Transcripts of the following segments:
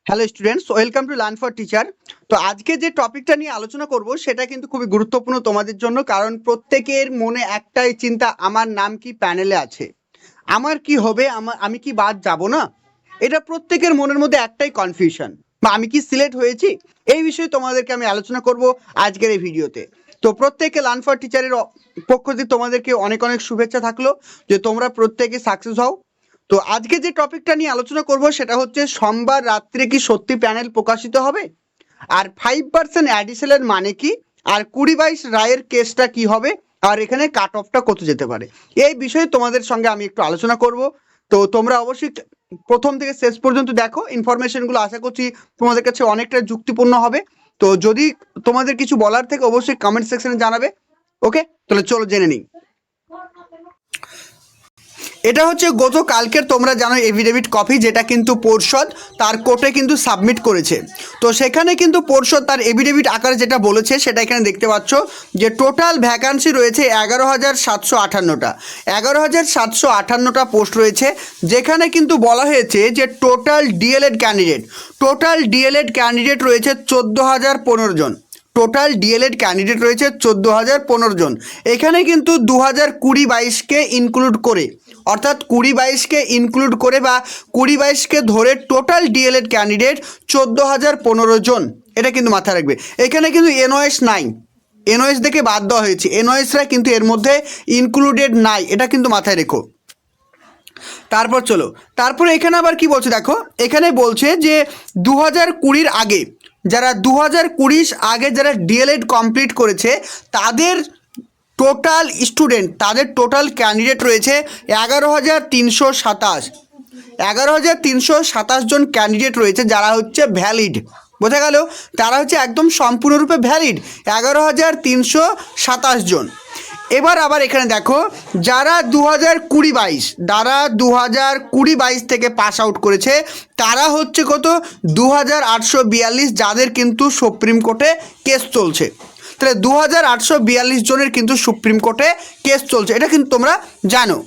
Hello students, welcome to learn for teacher. তো আজকে যে টপিকটা নিয়ে আলোচনা করব সেটা কিন্তু খুবই গুরুত্বপূর্ণ তোমাদের জন্য, কারণ প্রত্যেকের মনে একটাই চিন্তা, আমার নাম কি প্যানেলে আছে, আমার কি হবে, আমি কি বাদ যাব না। এটা প্রত্যেকের মনের মধ্যে একটাই কনফিউশন, বা আমি কি সিলেক্ট হয়েছি। এই বিষয়ে তোমাদেরকে আমি আলোচনা করব আজকের এই ভিডিওতে। তো প্রত্যেকে লার্ন ফর টিচারের পক্ষ থেকে তোমাদেরকে অনেক অনেক শুভেচ্ছা থাকলো যে তোমরা প্রত্যেকে সাকসেস হও। তো আজকে যে টপিকটা নিয়ে আলোচনা করব সেটা হচ্ছে সোমবার রাত্রে কি সত্যি প্যানেল প্রকাশিত হবে, আর 5% অ্যাডিশনাল মানে কি, আর 2022 রায়ের কেসটা কি হবে, আর এখানে কাট অফটা কত যেতে পারে। এই বিষয়ে তোমাদের সঙ্গে আমি একটু আলোচনা করব। তো তোমরা অবশ্যই প্রথম থেকে শেষ পর্যন্ত দেখো, ইনফরমেশনগুলো আশা করছি তোমাদের কাছে অনেকটা যুক্তিপূর্ণ হবে। তো যদি তোমাদের কিছু বলার থেকে অবশ্যই কমেন্ট সেকশনে জানাবে। ওকে, তাহলে চলো জেনে নিই। এটা হচ্ছে গতকালকের, তোমরা জানো, এফিডেভিট কপি, যেটা কিন্তু পর্ষদ তার কোর্টে কিন্তু সাবমিট করেছে। তো সেখানে কিন্তু পর্ষদ তার এফিডেভিট আকারে যেটা বলেছে সেটা এখানে দেখতে পাচ্ছ, যে টোটাল ভ্যাকান্সি রয়েছে 11,758টা। 11,758টা পোস্ট রয়েছে, যেখানে কিন্তু বলা হয়েছে যে টোটাল ডিএলএড ক্যান্ডিডেট রয়েছে 14,015 জন। টোটাল ডিএলএড ক্যান্ডিডেট রয়েছে 14,015 জন। এখানে কিন্তু 2020-22কে ইনক্লুড করে, অর্থাৎ 20-22কে ইনক্লুড করে বা 20-22কে ধরে টোটাল ডিএলএড ক্যান্ডিডেট 14,015 জন। এটা কিন্তু মাথায় রাখবে। এখানে কিন্তু এনওএস নাই, এনওএস দেখে বাদ দেওয়া হয়েছে, এনওএসরা কিন্তু এর মধ্যে ইনক্লুডেড নাই, এটা কিন্তু মাথায় রেখো। তারপর চলো, তারপরে এখানে আবার কি বলছে দেখো, এখানে বলছে যে 2020 আগে যারা 2020 আগে যারা ডিএলএড কমপ্লিট করেছে তাদের টোটাল স্টুডেন্ট, তাদের টোটাল ক্যান্ডিডেট রয়েছে 11,327। 11,327 জন ক্যান্ডিডেট রয়েছে যারা হচ্ছে ভ্যালিড, বোঝা গেল, তারা হচ্ছে একদম সম্পূর্ণরূপে ভ্যালিড 11,327 জন। এবার আবার এখানে দেখো, যারা 2020-22 থেকে পাস আউট করেছে তারা হচ্ছে কত, 2,842, যাদের কিন্তু সুপ্রিম কোর্টে কেস চলছে। তাহলে 2,842 জনের কিন্তু সুপ্রিম কোর্টে কেস চলছে, এটা কিন্তু তোমরা জানো।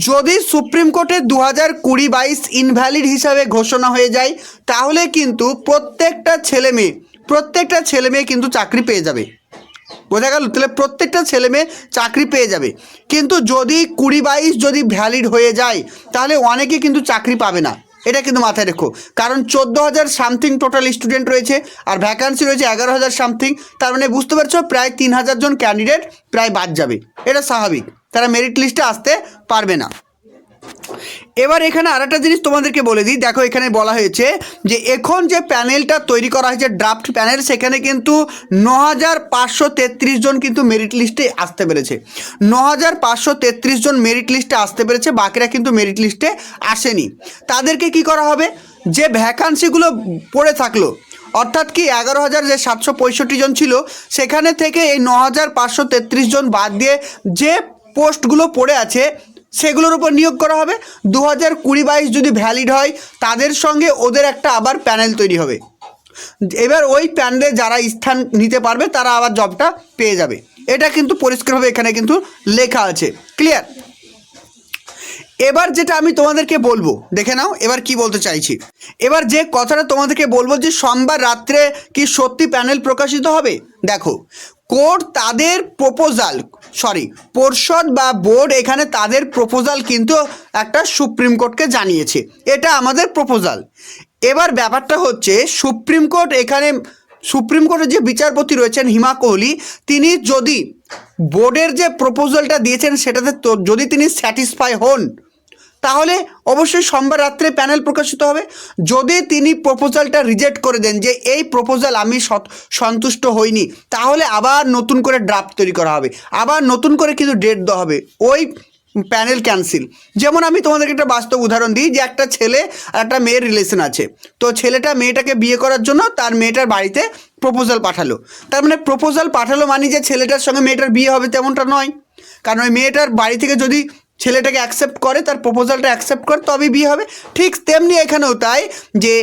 যদি সুপ্রিম কোর্টে 2020-22 ইনভ্যালিড হিসাবে ঘোষণা হয়ে যায়, তাহলে কিন্তু প্রত্যেকটা ছেলে মেয়ে কিন্তু চাকরি পেয়ে যাবে, বোঝা গেল। তাহলে প্রত্যেকটা ছেলে মেয়ে চাকরি পেয়ে যাবে। কিন্তু যদি 20-22 যদি ভ্যালিড হয়ে যায় তাহলে অনেকে কিন্তু চাকরি পাবে না, এটা কিন্তু মাথায় রেখো। কারণ 14,000 সামথিং টোটাল স্টুডেন্ট রয়েছে আর ভ্যাকান্সি রয়েছে 11,000 সামথিং। তার মানে বুঝতে পারছো, প্রায় 3,000 জন ক্যান্ডিডেট প্রায় বাদ যাবে, এটা স্বাভাবিক, তারা মেরিট লিস্টে আসতে পারবে না। এবার এখানে আরেকটা জিনিস তোমাদেরকে বলে দিই, দেখো এখানে বলা হয়েছে যে এখন যে প্যানেলটা তৈরি করা হয়েছে ড্রাফট প্যানেল, সেখানে কিন্তু 9,533 জন কিন্তু মেরিট লিস্টে আসতে পেরেছে। 9,533 জন মেরিট লিস্টে আসতে পেরেছে, বাকিরা কিন্তু মেরিট লিস্টে আসেনি। তাদেরকে কি করা হবে, যে ভ্যাকান্সিগুলো পড়ে থাকলো, অর্থাৎ কি 11,765 জন ছিল, সেখানে থেকে এই 9,533 জন বাদ দিয়ে যে পোস্টগুলো পড়ে আছে সেগুলোর উপর নিয়োগ করা হবে। 2020-22 যদি ভ্যালিড হয় তাদের সঙ্গে ওদের একটা আবার প্যানেল তৈরি হবে। এবার ওই প্যানেলে যারা স্থান নিতে পারবে তারা আবার জবটা পেয়ে যাবে, এটা কিন্তু পরিষ্কারভাবে এখানে কিন্তু লেখা আছে, ক্লিয়ার। এবার যেটা আমি তোমাদেরকে বলবো, দেখে নাও এবার কি বলতে চাইছি। এবার যে কথাটা তোমাদেরকে বলবো যে সোমবার রাত্রে কি সত্যি প্যানেল প্রকাশিত হবে, দেখো কোর্ট তাদের পর্ষদ বা বোর্ড এখানে তাদের প্রপোজাল কিন্তু একটা সুপ্রিম কোর্টকে জানিয়েছে, এটা আমাদের প্রপোজাল। এবার ব্যাপারটা হচ্ছে সুপ্রিম কোর্টের যে বিচারপতি রয়েছেন হিমা কোহলি, তিনি যদি বোর্ডের যে প্রপোজালটা দিয়েছেন সেটাতে যদি তিনি স্যাটিসফাই হন, তাহলে অবশ্যই সোমবার রাত্রে প্যানেল প্রকাশিত হবে। যদি তিনি প্রপোজালটা রিজেক্ট করে দেন যে এই প্রপোজাল আমি সন্তুষ্ট হইনি, তাহলে আবার নতুন করে ড্রাফট তৈরি করা হবে, আবার নতুন করে কিন্তু ডেট দেওয়া হবে, ওই প্যানেল ক্যান্সেল। যেমন আমি তোমাদেরকে একটা বাস্তব উদাহরণ দিই, যে একটা ছেলে আর একটা মেয়ের রিলেশন আছে, তো ছেলেটা মেয়েটাকে বিয়ে করার জন্য তার মেয়েটার বাড়িতে প্রপোজাল পাঠালো। তার মানে প্রপোজাল পাঠালো মানে যে ছেলেটার সঙ্গে মেয়েটার বিয়ে হবে তেমনটা নয়, কারণ ওই মেয়েটার বাড়ি থেকে যদি ছেলেটাকে অ্যাকসেপ্ট করে, তার প্রপোজালটা অ্যাকসেপ্ট করে, তবেই বিয়ে হবে। ঠিক তেমনি এখানেও তাই, যে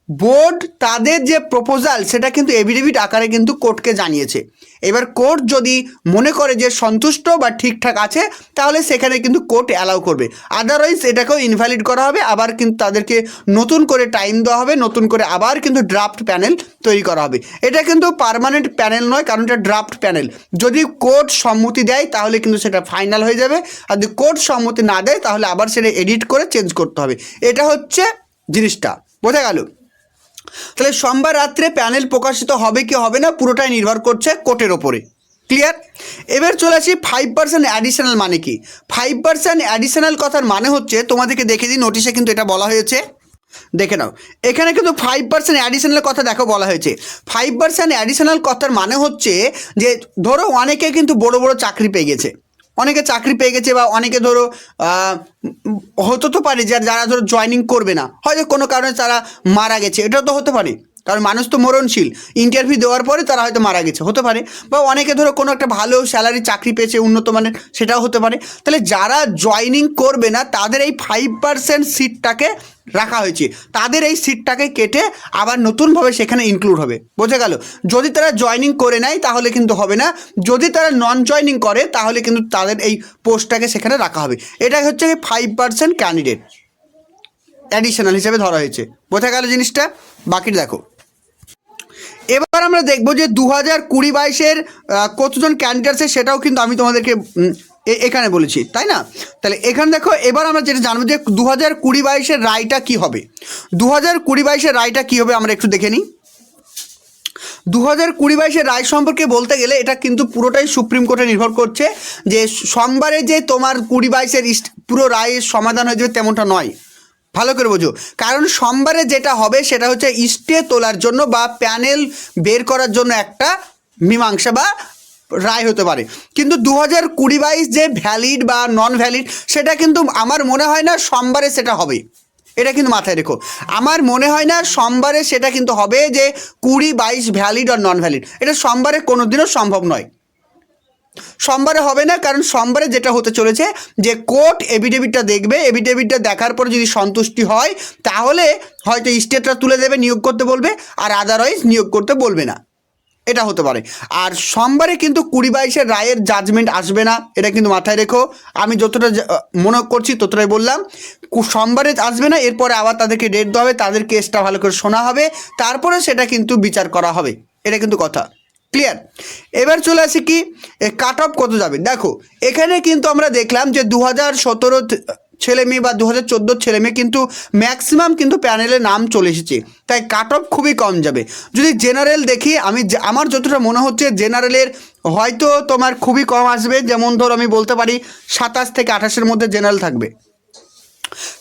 বোর্ড তাদের যে প্রপোজাল সেটা কিন্তু এফিডেভিট আকারে কিন্তু কোর্টকে জানিয়েছে। এবার কোর্ট যদি মনে করে যে সন্তুষ্ট বা ঠিকঠাক আছে তাহলে সেখানে কিন্তু কোর্ট অ্যালাউ করবে, আদারওয়াইজ এটাকেও ইনভ্যালিড করা হবে, আবার কিন্তু তাদেরকে নতুন করে টাইম দেওয়া হবে, নতুন করে আবার কিন্তু ড্রাফট প্যানেল তৈরি করা হবে। এটা কিন্তু পার্মানেন্ট প্যানেল নয়, কারণ এটা ড্রাফট প্যানেল। যদি কোর্ট সম্মতি দেয় তাহলে কিন্তু সেটা ফাইনাল হয়ে যাবে, আর যদি কোর্ট সম্মতি না দেয় তাহলে আবার সেটা এডিট করে চেঞ্জ করতে হবে। এটা হচ্ছে জিনিসটা, বোঝা গেল? তাহলে সোমবার রাত্রে প্যানেল প্রকাশিত হবে কি হবে না পুরোটাই নির্ভর করছে কোর্টের ওপরে। ক্লিয়ার? এবার চলে আসি 5% অ্যাডিশনাল মানে কি। 5% অ্যাডিশনাল কথার মানে হচ্ছে, তোমাদেরকে দেখে দিই, নোটিশে কিন্তু এটা বলা হয়েছে, দেখে নাও। এখানে কিন্তু 5% অ্যাডিশনাল কথা দেখো বলা হয়েছে। 5% অ্যাডিশনাল কথার মানে হচ্ছে যে ধরো অনেকে কিন্তু বড় বড় চাকরি পেয়ে গেছে, অনেকে চাকরি পেয়ে গেছে, বা অনেকে ধরো হতে তো পারে যারা ধরো জয়েনিং করবে না, হয়তো কোনো কারণে তারা মারা গেছে, এটাও তো হতে পারে, কারণ মানুষ তো মরণশীল, ইন্টারভিউ দেওয়ার পরে তারা হয়তো মারা গেছে, হতে পারে। বা অনেকে ধরো কোনো একটা ভালো স্যালারি চাকরি পেয়েছে উন্নত মানের, সেটাও হতে পারে। তাহলে যারা জয়েনিং করবে না তাদের এই 5% সিটটাকে রাখা হয়েছে, তাদের এই সিটটাকে কেটে আবার নতুনভাবে সেখানে ইনক্লুড হবে, বোঝা গেল? যদি তারা জয়েনিং করে নেয় তাহলে কিন্তু হবে না, যদি তারা নন জয়েনিং করে তাহলে কিন্তু তাদের এই পোস্টটাকে সেখানে রাখা হবে। এটাই হচ্ছে 5% ক্যান্ডিডেট অ্যাডিশনাল হিসেবে ধরা হয়েছে, বোঝা গেল জিনিসটা? বাকি দেখো। এবার আমরা দেখবো যে 2020-22-এর কতজন ক্যান্ডিডেট আছে সেটাও কিন্তু আমি তোমাদেরকে এখানে বলেছি, তাই না? তাহলে এখানে দেখো, এবার আমরা যেটা জানবো যে 2020-22-এর রায়টা কী হবে। 2020-22-এর রায়টা কী হবে আমরা একটু দেখে নিই। 2020-22-এর রায় সম্পর্কে বলতে গেলে এটা কিন্তু পুরোটাই সুপ্রিম কোর্টে নির্ভর করছে, যে সোমবারে যে তোমার 20-22-এর পুরো রায়ের সমাধান হয়ে যাবে তেমনটা নয়, ভালো করে বোঝো। কারণ সোমবারে যেটা হবে সেটা হচ্ছে স্টে তোলার জন্য বা প্যানেল বের করার জন্য একটা মীমাংসা বা রায় হতে পারে, কিন্তু 2020-22 যে ভ্যালিড বা নন ভ্যালিড সেটা কিন্তু আমার মনে হয় না সোমবারে সেটা হবে, এটা কিন্তু মাথায় রেখো। আমার মনে হয় না সোমবারে সেটা কিন্তু হবে যে 20-22 ভ্যালিড আর নন ভ্যালিড, এটা সোমবারে কোনোদিনও সম্ভব নয়, সোমবারে হবে না। কারণ সোমবারে যেটা হতে চলেছে যে কোর্ট এফিডেভিটটা দেখবে, এফিডেভিটটা দেখার পরে যদি সন্তুষ্টি হয় তাহলে হয়তো স্টেটরা তুলে দেবে, নিয়োগ করতে বলবে, আর আদারওয়াইজ নিয়োগ করতে বলবে না, এটা হতে পারে। আর সোমবারে কিন্তু 20-22-এর রায়ের জাজমেন্ট আসবে না, এটা কিন্তু মাথায় রেখো। আমি যতটা মনে করছি ততটাই বললাম, সোমবারে আসবে না, এরপরে আবার তাদেরকে ডেট দেওয়া হবে, তাদের কেসটা ভালো করে শোনা হবে, তারপরে সেটা কিন্তু বিচার করা হবে, এটা কিন্তু কথা। ক্লিয়ার? এবার চলে আসি কি কাট অফ কত যাবে। দেখো এখানে কিন্তু আমরা দেখলাম যে 2017 ছেলে মেয়ে বা 2014 ছেলে মেয়ে কিন্তু ম্যাক্সিমাম কিন্তু প্যানেলে নাম চলে এসেছে, তাই কাট অফ খুবই কম যাবে। যদি জেনারেল দেখি, আমার যতটা মনে হচ্ছে জেনারেলের হয়তো তোমার খুবই কম আসবে, যেমন ধর আমি বলতে পারি 27 থেকে 28-এর মধ্যে জেনারেল থাকবে,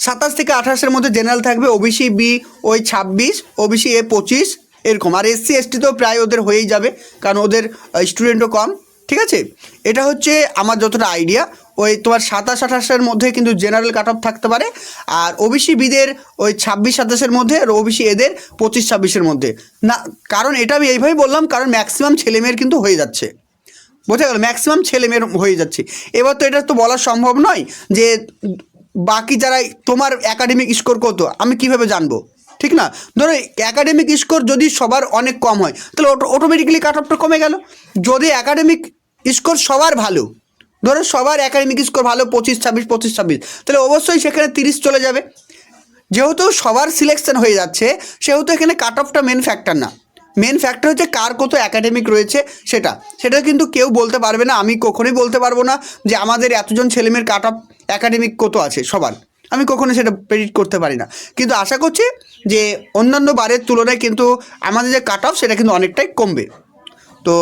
27 থেকে 28-এর মধ্যে জেনারেল থাকবে। ওবিসি বি ওই 26, ওবিসি এ 25 এরকম, আর এসসি এসটি তো প্রায় ওদের হয়েই যাবে কারণ ওদের স্টুডেন্টও কম, ঠিক আছে? এটা হচ্ছে আমার যতটা আইডিয়া, ওই তোমার 27-28-এর মধ্যে কিন্তু জেনারেল কাট অফ থাকতে পারে, আর ওবিসি বিদের ওই 26-27-এর মধ্যে, আর ওবিসি এদের 25-26-এর মধ্যে না। কারণ এটা আমি এইভাবেই বললাম কারণ ম্যাক্সিমাম ছেলেমেয়ের কিন্তু হয়ে যাচ্ছে, বোঝা গেল? ম্যাক্সিমাম ছেলেমেয়ের হয়ে যাচ্ছে। এবার তো এটা তো বলা সম্ভব নয় যে বাকি যারা তোমার একাডেমিক স্কোর কত আমি কিভাবে জানবো, ঠিক না? ধরো একাডেমিক স্কোর যদি সবার অনেক কম হয় তাহলে অটোমেটিক্যালি কাট অফটা কমে গেল। যদি একাডেমিক স্কোর সবার ভালো, ধরো সবার একাডেমিক স্কোর ভালো 25-26 25-26, তাহলে অবশ্যই সেখানে 30 চলে যাবে। যেহেতু সবার সিলেকশন হয়ে যাচ্ছে সেহেতু এখানে কাট অফটা মেন ফ্যাক্টর না, মেন ফ্যাক্টর হচ্ছে কার কত একাডেমিক রয়েছে, সেটা কিন্তু কেউ বলতে পারবে না, আমি কখনোই বলতে পারবো না যে আমাদের এতজন ছেলেমেয়ের কাট অফ একাডেমিক কত আছে সবার, আমি কখনো সেটা প্রেডিক্ট করতে পারি না। কিন্তু আশা করছি যে অন্যান্য বারের তুলনায় কিন্তু আমাদের যে কাট অফ সেটা কিন্তু অনেকটাই কমবে। তো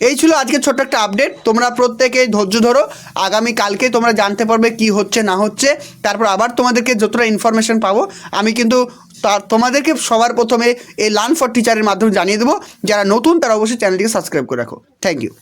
এই ছিল আজকে ছোট্ট একটা আপডেট, তোমরা প্রত্যেকে ধৈর্য ধরো, আগামী কালকে তোমরা জানতে পারবে কি হচ্ছে না হচ্ছে, তারপর আবার তোমাদেরকে যতটা ইনফরমেশন পাবো আমি কিন্তু তোমাদেরকে সবার প্রথমে এই লার্ন ফর টিচারের মাধ্যমে জানিয়ে দেবো। যারা নতুন তারা অবশ্যই চ্যানেলটিকে সাবস্ক্রাইব করে রাখো। Thank you.